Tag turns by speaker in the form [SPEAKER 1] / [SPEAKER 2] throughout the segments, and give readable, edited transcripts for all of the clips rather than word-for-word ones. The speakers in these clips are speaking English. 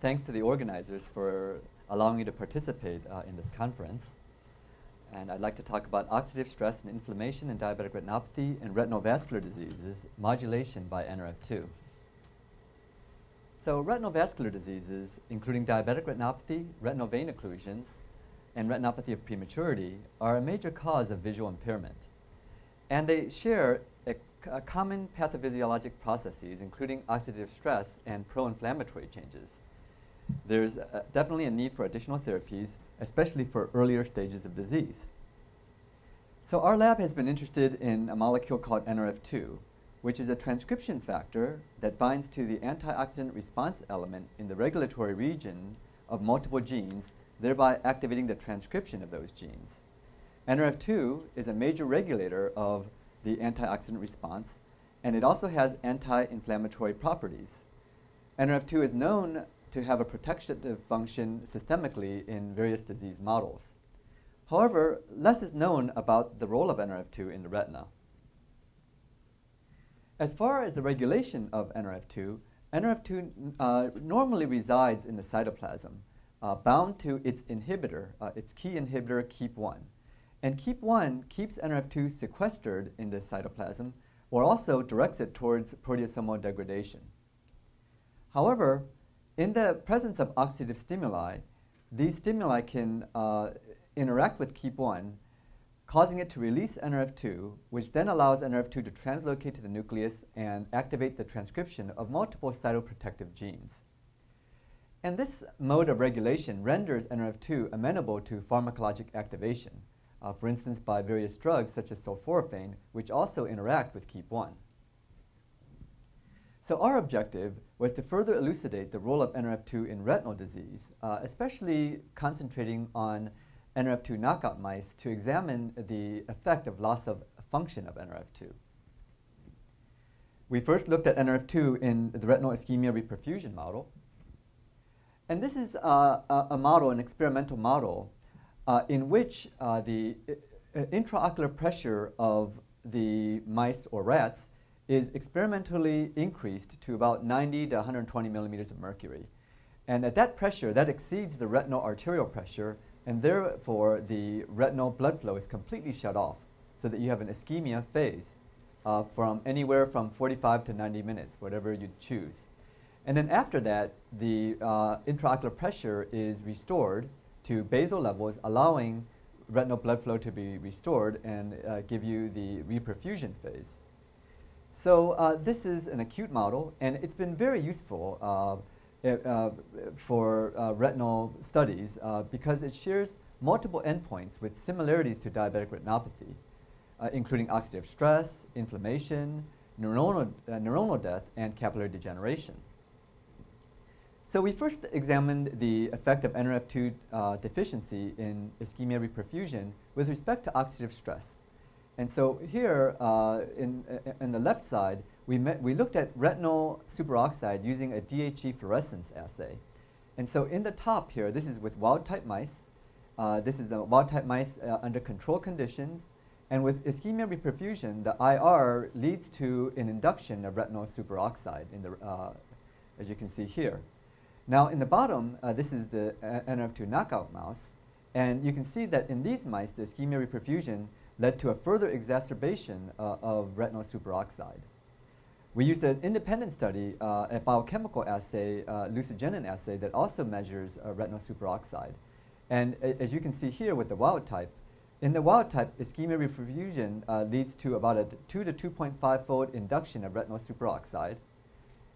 [SPEAKER 1] thanks to the organizers for allowing me to participate in this conference. And I'd like to talk about oxidative stress and inflammation in diabetic retinopathy and retinal vascular diseases, modulation by NRF2. So retinal vascular diseases, including diabetic retinopathy, retinal vein occlusions, and retinopathy of prematurity, are a major cause of visual impairment. And they share common pathophysiologic processes, including oxidative stress and pro-inflammatory changes. There's definitely a need for additional therapies, especially for earlier stages of disease. So our lab has been interested in a molecule called NRF2, which is a transcription factor that binds to the antioxidant response element in the regulatory region of multiple genes, thereby activating the transcription of those genes. NRF2 is a major regulator of the antioxidant response, and it also has anti-inflammatory properties. NRF2 is known to have a protective function systemically in various disease models. However, less is known about the role of NRF2 in the retina. As far as the regulation of NRF2, NRF2 normally resides in the cytoplasm, bound to its inhibitor, its key inhibitor, KEAP1. And KEAP1 keeps NRF2 sequestered in the cytoplasm, or also directs it towards proteasomal degradation. However, in the presence of oxidative stimuli, these stimuli can interact with KEAP1, causing it to release NRF2, which then allows NRF2 to translocate to the nucleus and activate the transcription of multiple cytoprotective genes. And this mode of regulation renders NRF2 amenable to pharmacologic activation, for instance by various drugs such as sulforaphane, which also interact with KEAP1. So our objective was to further elucidate the role of NRF2 in retinal disease, especially concentrating on NRF2 knockout mice to examine the effect of loss of function of NRF2. We first looked at NRF2 in the retinal ischemia-reperfusion model. And this is a model, an experimental model, in which the intraocular pressure of the mice or rats is experimentally increased to about 90 to 120 millimeters of mercury. And at that pressure, that exceeds the retinal arterial pressure, and therefore the retinal blood flow is completely shut off, so that you have an ischemia phase from anywhere from 45 to 90 minutes, whatever you choose. And then after that, the intraocular pressure is restored to basal levels, allowing retinal blood flow to be restored and give you the reperfusion phase. So this is an acute model, and it's been very useful for retinal studies because it shares multiple endpoints with similarities to diabetic retinopathy, including oxidative stress, inflammation, neuronal death, and capillary degeneration. So we first examined the effect of NRF2 deficiency in ischemia-reperfusion with respect to oxidative stress. And so here in the left side, we looked at retinal superoxide using a DHE fluorescence assay. And so in the top here, this is with wild-type mice. This is the wild-type mice under control conditions. And with ischemia-reperfusion, the IR leads to an induction of retinal superoxide, in the, as you can see here. Now in the bottom, this is the NRF2 knockout mouse. And you can see that in these mice, the ischemia-reperfusion led to a further exacerbation of retinal superoxide. We used an independent study, a biochemical assay, lucigenin assay, that also measures retinal superoxide. And as you can see here with the wild type, in the wild type, ischemia-reperfusion leads to about a 2 to 2.5-fold induction of retinal superoxide.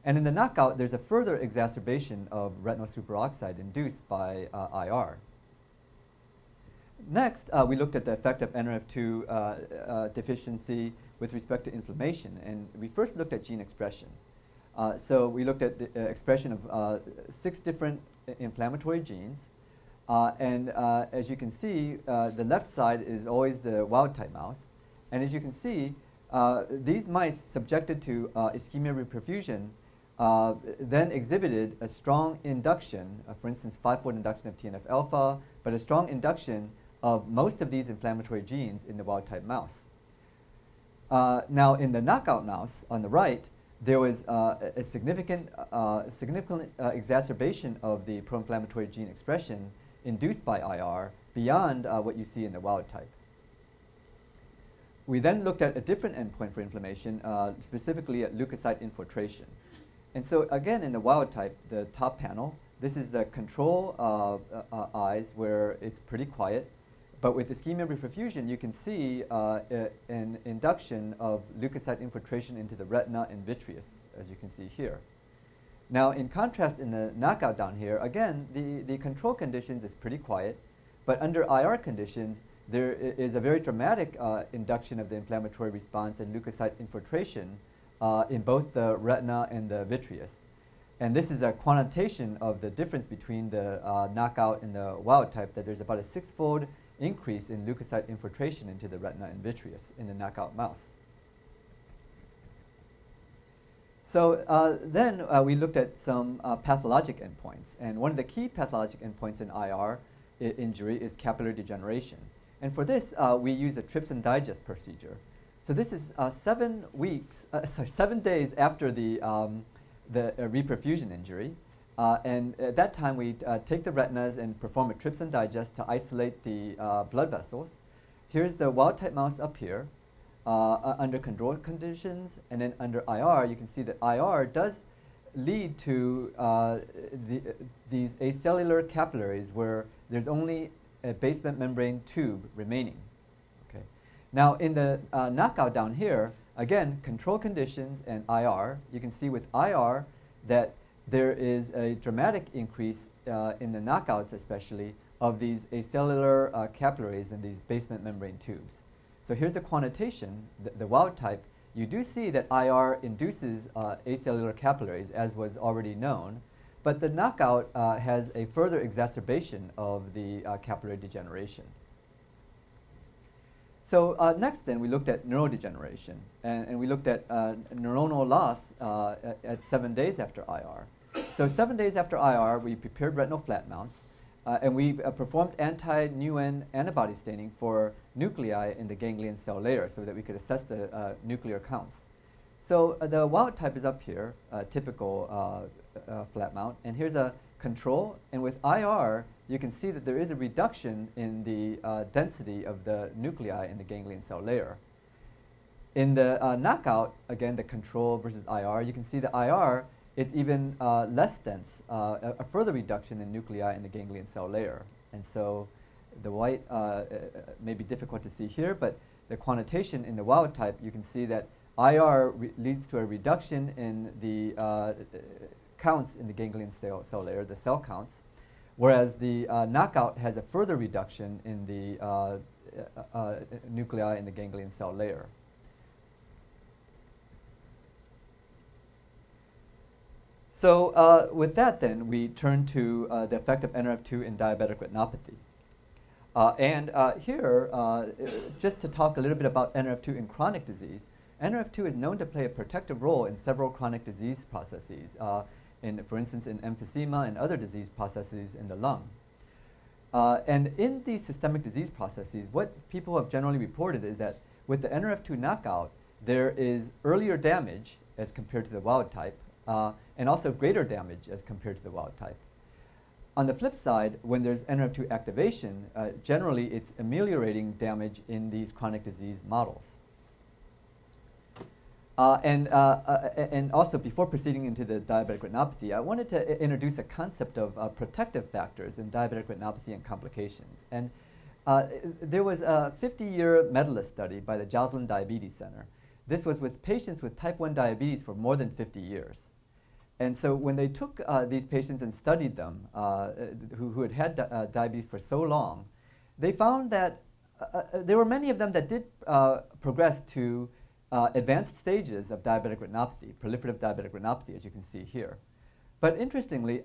[SPEAKER 1] And in the knockout, there's a further exacerbation of retinal superoxide induced by IR. Next, we looked at the effect of NRF2 deficiency with respect to inflammation, and we first looked at gene expression. So we looked at the expression of 6 different inflammatory genes, and as you can see, the left side is always the wild-type mouse, and as you can see, these mice subjected to ischemia-reperfusion then exhibited a strong induction, for instance, 5-fold induction of TNF-alpha, but a strong induction of most of these inflammatory genes in the wild-type mouse. Now, in the knockout mouse on the right, there was a significant exacerbation of the pro-inflammatory gene expression induced by IR beyond what you see in the wild type. We then looked at a different endpoint for inflammation, specifically at leukocyte infiltration. And so again, in the wild type, the top panel, this is the control eyes where it's pretty quiet. But with ischemia-reperfusion, you can see an induction of leukocyte infiltration into the retina and vitreous, as you can see here. Now, in contrast, in the knockout down here, again, the control conditions is pretty quiet. But under IR conditions, there is a very dramatic induction of the inflammatory response and leukocyte infiltration in both the retina and the vitreous. And this is a quantitation of the difference between the knockout and the wild type, that there's about a 6-fold increase in leukocyte infiltration into the retina and vitreous in the knockout mouse. So then we looked at some pathologic endpoints. And one of the key pathologic endpoints in IR injury is capillary degeneration. And for this, we use the Trypsin digest procedure. So this is 7 days after the reperfusion injury. And at that time, we take the retinas and perform a trypsin digest to isolate the blood vessels. Here's the wild-type mouse up here under control conditions. And then under IR, you can see that IR does lead to these acellular capillaries where there's only a basement membrane tube remaining. Okay. Now, in the knockout down here, again, control conditions and IR, you can see with IR that there is a dramatic increase in the knockouts, especially, of these acellular capillaries and these basement membrane tubes. So here's the quantitation, the wild type. You do see that IR induces acellular capillaries, as was already known, but the knockout has a further exacerbation of the capillary degeneration. So next then, we looked at neurodegeneration, and we looked at neuronal loss at 7 days after IR. So 7 days after IR, we prepared retinal flat mounts, and we performed anti-NUN antibody staining for nuclei in the ganglion cell layer so that we could assess the nuclear counts. So the wild type is up here, typical flat mount, and here's a control. And with IR, you can see that there is a reduction in the density of the nuclei in the ganglion cell layer. In the knockout, again, the control versus IR, you can see the IR, it's even less dense, a further reduction in nuclei in the ganglion cell layer. And so the white may be difficult to see here, but the quantitation in the wild type, you can see that IR leads to a reduction in the counts in the ganglion cell layer, the cell counts, whereas the knockout has a further reduction in the nuclei in the ganglion cell layer. So with that then, we turn to the effect of NRF2 in diabetic retinopathy. Here, just to talk a little bit about NRF2 in chronic disease, NRF2 is known to play a protective role in several chronic disease processes, for instance, in emphysema and other disease processes in the lung. And in these systemic disease processes, what people have generally reported is that with the NRF2 knockout, there is earlier damage as compared to the wild type, and also greater damage as compared to the wild type. On the flip side, when there's NRF2 activation, generally it's ameliorating damage in these chronic disease models. And also, before proceeding into the diabetic retinopathy, I wanted to introduce a concept of protective factors in diabetic retinopathy and complications. And there was a 50-year medalist study by the Joslin Diabetes Center. This was with patients with type 1 diabetes for more than 50 years. And so when they took these patients and studied them, who had had diabetes for so long, they found that there were many of them that did progress to advanced stages of diabetic retinopathy, proliferative diabetic retinopathy, as you can see here. But interestingly,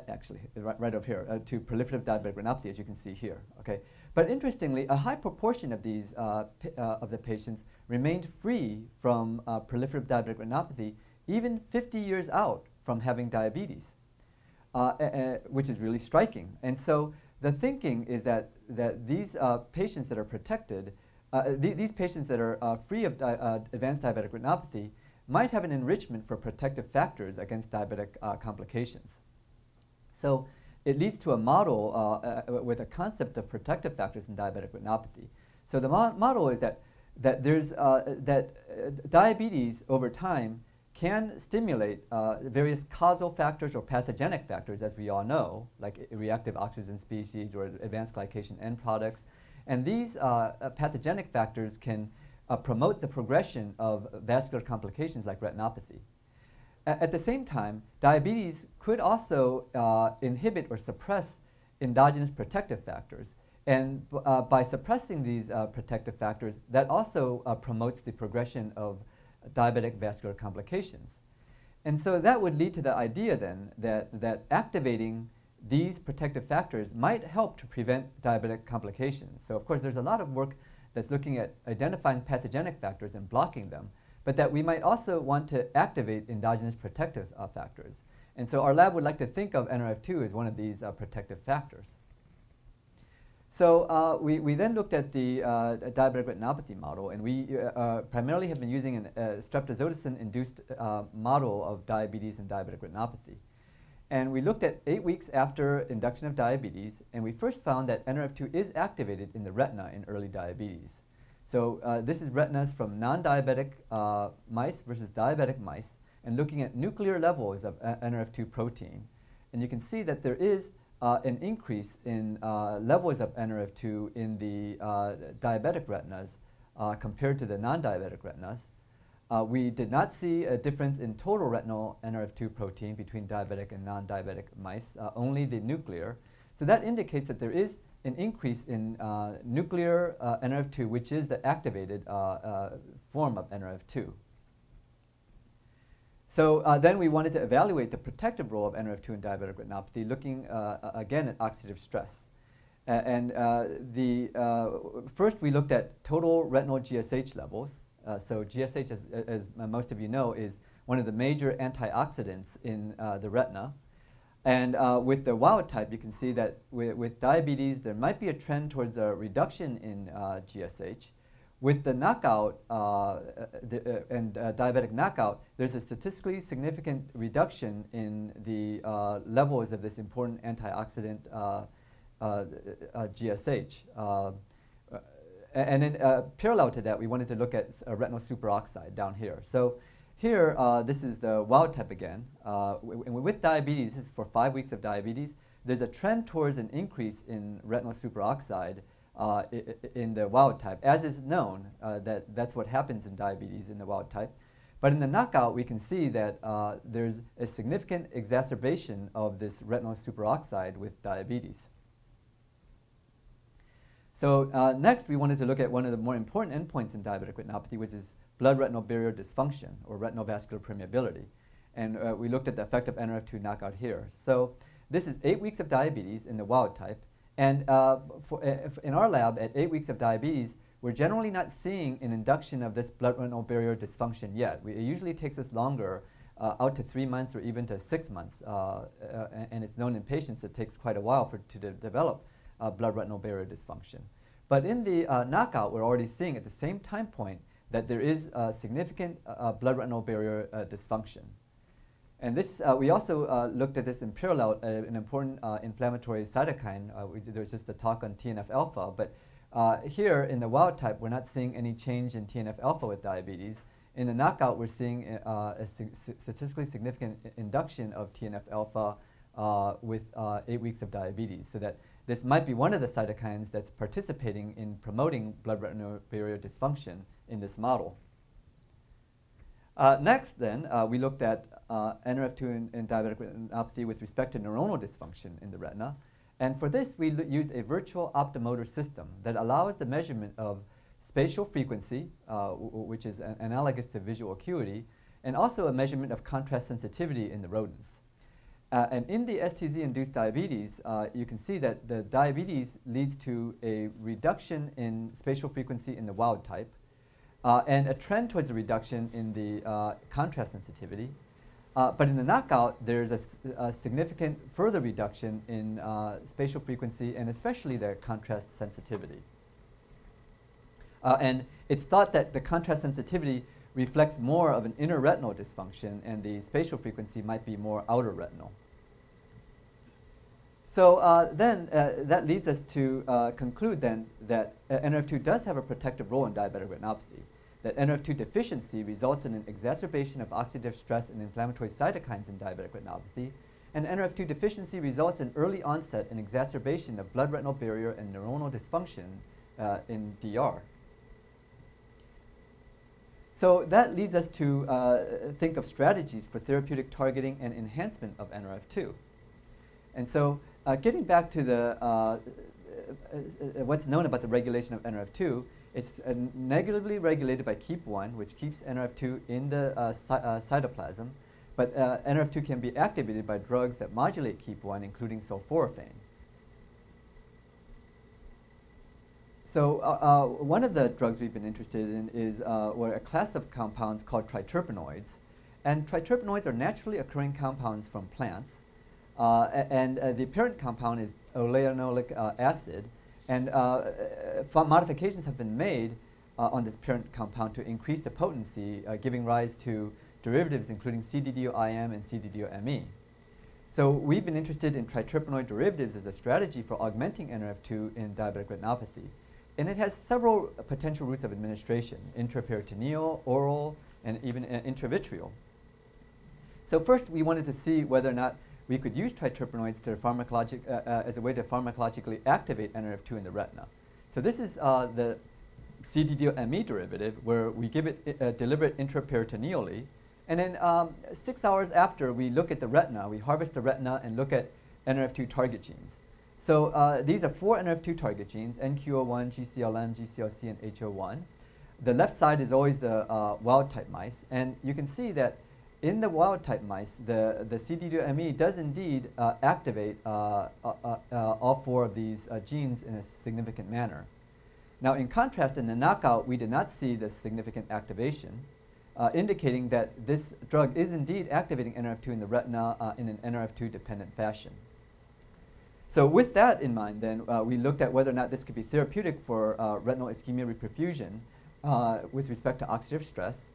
[SPEAKER 1] actually, right over here, to proliferative diabetic retinopathy, as you can see here. Okay. But interestingly, a high proportion of these of the patients remained free from proliferative diabetic retinopathy even 50 years out from having diabetes, which is really striking. And so the thinking is that these patients that are protected, these patients that are free of advanced diabetic retinopathy might have an enrichment for protective factors against diabetic complications. So it leads to a model with a concept of protective factors in diabetic retinopathy. So the model is that diabetes over time can stimulate various causal factors or pathogenic factors, as we all know, like reactive oxygen species or advanced glycation end products. And these pathogenic factors can promote the progression of vascular complications like retinopathy. At the same time, diabetes could also inhibit or suppress endogenous protective factors. And by suppressing these protective factors, that also promotes the progression of diabetic vascular complications. And so that would lead to the idea then that activating these protective factors might help to prevent diabetic complications. So of course there's a lot of work that's looking at identifying pathogenic factors and blocking them, but that we might also want to activate endogenous protective factors. And so our lab would like to think of NRF2 as one of these protective factors. So we then looked at the diabetic retinopathy model, and we primarily have been using a streptozotocin-induced model of diabetes and diabetic retinopathy. And we looked at 8 weeks after induction of diabetes, and we first found that NRF2 is activated in the retina in early diabetes. So this is retinas from non-diabetic mice versus diabetic mice, and looking at nuclear levels of NRF2 protein. And you can see that there is an increase in levels of NRF2 in the diabetic retinas compared to the non-diabetic retinas. We did not see a difference in total retinal NRF2 protein between diabetic and non-diabetic mice, only the nuclear. So that indicates that there is an increase in nuclear NRF2, which is the activated form of NRF2. So then we wanted to evaluate the protective role of NRF2 in diabetic retinopathy, looking again at oxidative stress. First we looked at total retinal GSH levels. So GSH, as most of you know, is one of the major antioxidants in the retina. And with the wild type, you can see that with diabetes, there might be a trend towards a reduction in GSH. With the knockout diabetic knockout, there's a statistically significant reduction in the levels of this important antioxidant GSH. And then parallel to that, we wanted to look at retinal superoxide down here. So here, this is the wild type again. With diabetes, this is for 5 weeks of diabetes, there's a trend towards an increase in retinal superoxide in the wild type. As is known, that's what happens in diabetes in the wild type. But in the knockout, we can see that there's a significant exacerbation of this retinal superoxide with diabetes. So next, we wanted to look at one of the more important endpoints in diabetic retinopathy, which is blood-retinal barrier dysfunction, or retinal vascular permeability. And we looked at the effect of NRF2 knockout here. So this is 8 weeks of diabetes in the wild type. And in our lab, at 8 weeks of diabetes, we're generally not seeing an induction of this blood-retinal barrier dysfunction yet. It usually takes us longer, out to 3 months or even to 6 months. And it's known in patients it takes quite a while to develop blood-retinal barrier dysfunction. But in the knockout, we're already seeing at the same time point that there is significant blood-retinal barrier dysfunction. And this, we also looked at this in parallel, an important inflammatory cytokine. There's just a talk on TNF-alpha, but here in the wild type, we're not seeing any change in TNF-alpha with diabetes. In the knockout, we're seeing a statistically significant induction of TNF-alpha with 8 weeks of diabetes, so that this might be one of the cytokines that's participating in promoting blood-retinal barrier dysfunction in this model. Next, then, we looked at NRF2 in diabetic retinopathy with respect to neuronal dysfunction in the retina. And for this, we used a virtual optomotor system that allows the measurement of spatial frequency, which is analogous to visual acuity, and also a measurement of contrast sensitivity in the rodents. And in the STZ-induced diabetes, you can see that the diabetes leads to a reduction in spatial frequency in the wild type, and a trend towards a reduction in the contrast sensitivity. But in the knockout, there's a significant further reduction in spatial frequency and especially the contrast sensitivity. And it's thought that the contrast sensitivity reflects more of an inner retinal dysfunction, and the spatial frequency might be more outer retinal. So then that leads us to conclude then that NRF2 does have a protective role in diabetic retinopathy, that NRF2 deficiency results in an exacerbation of oxidative stress and inflammatory cytokines in diabetic retinopathy, and NRF2 deficiency results in early onset and exacerbation of blood retinal barrier and neuronal dysfunction in DR. So that leads us to think of strategies for therapeutic targeting and enhancement of NRF2. And so getting back to the what's known about the regulation of NRF2, it's negatively regulated by KEAP1, which keeps NRF2 in the cytoplasm, but NRF2 can be activated by drugs that modulate KEAP1, including sulforaphane. So one of the drugs we've been interested in is a class of compounds called triterpenoids. And triterpenoids are naturally occurring compounds from plants. The parent compound is oleanolic acid. And modifications have been made on this parent compound to increase the potency, giving rise to derivatives including CDDO-IM and CDDO-ME. So we've been interested in triterpenoid derivatives as a strategy for augmenting NRF2 in diabetic retinopathy. And it has several potential routes of administration: intraperitoneal, oral, and even intravitreal. So first, we wanted to see whether or not we could use triterpenoids to as a way to pharmacologically activate NRF2 in the retina. So this is the CDDO-ME derivative, where we give it deliver it intraperitoneally. And then 6 hours after, we look at the retina. We harvest the retina and look at NRF2 target genes. So these are 4 NRF2 target genes: NQ01, GCLM, GCLC, and HO1. The left side is always the wild-type mice. And you can see that in the wild-type mice, the CDDO-ME does indeed activate all 4 of these genes in a significant manner. Now, in contrast, in the knockout, we did not see this significant activation, indicating that this drug is indeed activating NRF2 in the retina in an NRF2-dependent fashion. So with that in mind, then, we looked at whether or not this could be therapeutic for retinal ischemia-reperfusion with respect to oxidative stress.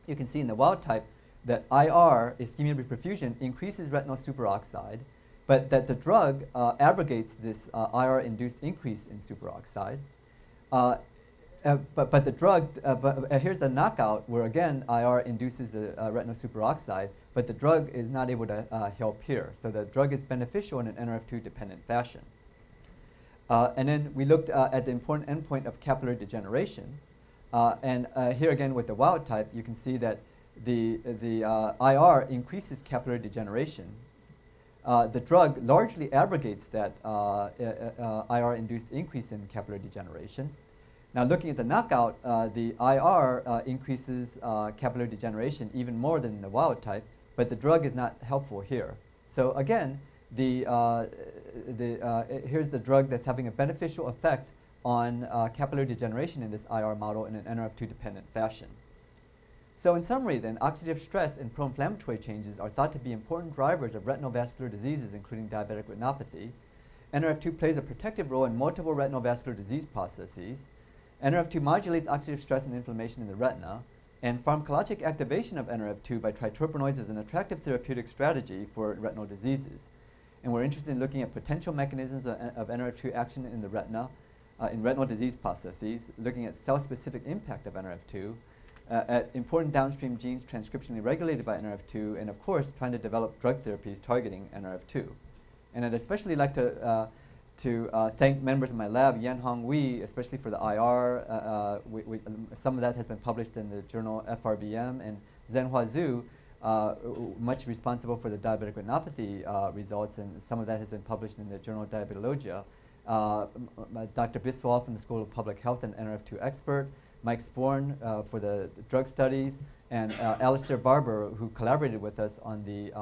[SPEAKER 1] You can see in the wild-type that IR, ischemia-reperfusion, increases retinal superoxide, but that the drug abrogates this IR-induced increase in superoxide. But the drug, here's the knockout, where again IR induces the retinal superoxide, but the drug is not able to help here. So the drug is beneficial in an NRF2-dependent fashion. And then we looked at the important endpoint of capillary degeneration. And here again with the wild type, you can see that the IR increases capillary degeneration. The drug largely abrogates that IR-induced increase in capillary degeneration. Now, looking at the knockout, the IR increases capillary degeneration even more than the wild type, but the drug is not helpful here. So again, here's the drug that's having a beneficial effect on capillary degeneration in this IR model in an NRF2-dependent fashion. So in summary then, oxidative stress and pro-inflammatory changes are thought to be important drivers of retinal vascular diseases, including diabetic retinopathy. NRF2 plays a protective role in multiple retinal vascular disease processes. NRF2 modulates oxidative stress and inflammation in the retina, and pharmacologic activation of NRF2 by triterpenoids is an attractive therapeutic strategy for retinal diseases. And we're interested in looking at potential mechanisms of NRF2 action in the retina, in retinal disease processes, looking at cell-specific impact of NRF2, at important downstream genes transcriptionally regulated by NRF2, and of course, trying to develop drug therapies targeting NRF2. And I'd especially like to thank members of my lab, Yan-Hong Wei, especially for the IR. Some of that has been published in the journal FRBM, and Zhenhua Zhu, much responsible for the diabetic retinopathy results, and some of that has been published in the journal Diabetologia. Dr. Biswal from the School of Public Health and NRF2 expert, Mike Sporn for the drug studies, and Alistair Barber, who collaborated with us on the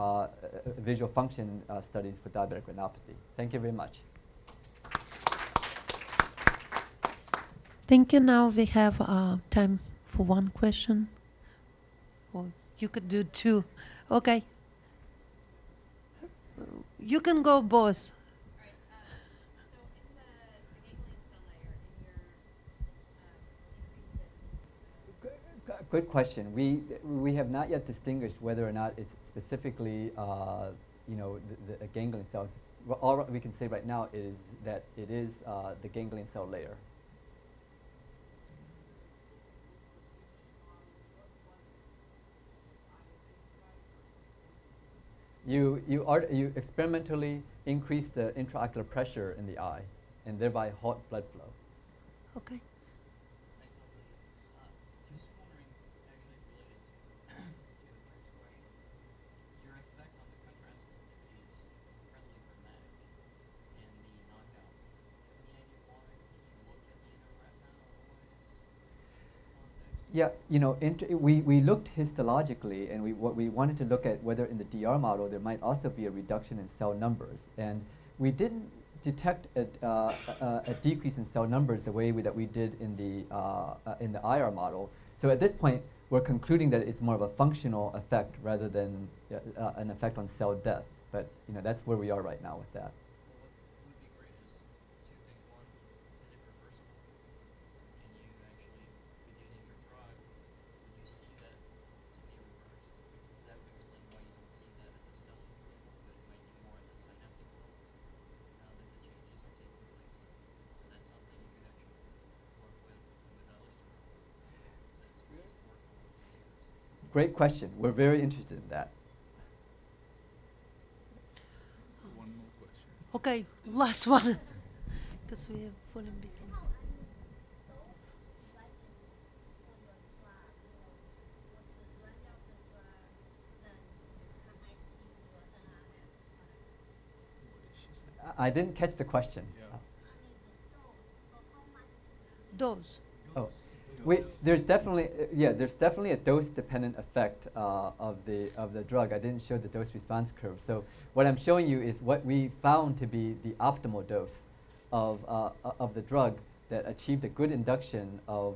[SPEAKER 1] visual function studies for diabetic retinopathy. Thank you very much.
[SPEAKER 2] Thank you. Now we have time for one question. Or you could do 2. Okay. You can go both.
[SPEAKER 1] good question. We have not yet distinguished whether or not it's specifically the ganglion cells. Well, all we can say right now is that it is the ganglion cell layer. You experimentally increase the intraocular pressure in the eye, and thereby halt blood flow.
[SPEAKER 2] Okay.
[SPEAKER 3] Just wondering, actually related to the first question, your effect on the contrast sensitivity is incredibly dramatic in the knockout. Do you have any idea why? Did you look at the inner retina or otherwise in this context?
[SPEAKER 1] Yeah, we looked histologically, and what we wanted to look at whether in the DR model there might also be a reduction in cell numbers, and we didn't detect a decrease in cell numbers the way that we did in the IR model. So at this point, we're concluding that it's more of a functional effect rather than an effect on cell death. But that's where we are right now with that.
[SPEAKER 3] Well, what would be great is two things. One, is it reversible? So can you actually, with using your drug, would you see that to be reversed? That would explain why you don't see that at the cellular level, but it might be more at the synaptic level now that the changes are taking place. And that's something you could actually work with others to that's really worked on for years.
[SPEAKER 1] Great question. We're very interested in that.
[SPEAKER 4] One more question.
[SPEAKER 2] Okay, last one. Because we have fallen between.
[SPEAKER 1] I didn't catch the question.
[SPEAKER 4] Yeah.
[SPEAKER 2] Dose.
[SPEAKER 1] Oh, there's definitely a dose-dependent effect of the drug. I didn't show the dose-response curve. So what I'm showing you is what we found to be the optimal dose of the drug that achieved a good induction of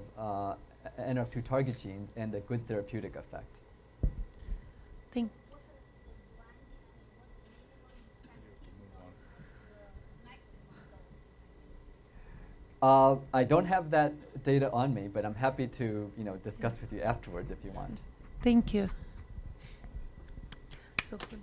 [SPEAKER 1] NRF2 target genes and a good therapeutic effect.
[SPEAKER 2] Think.
[SPEAKER 1] I don't have that data on me, but I'm happy to discuss with you afterwards if you want.
[SPEAKER 2] Thank you. So for the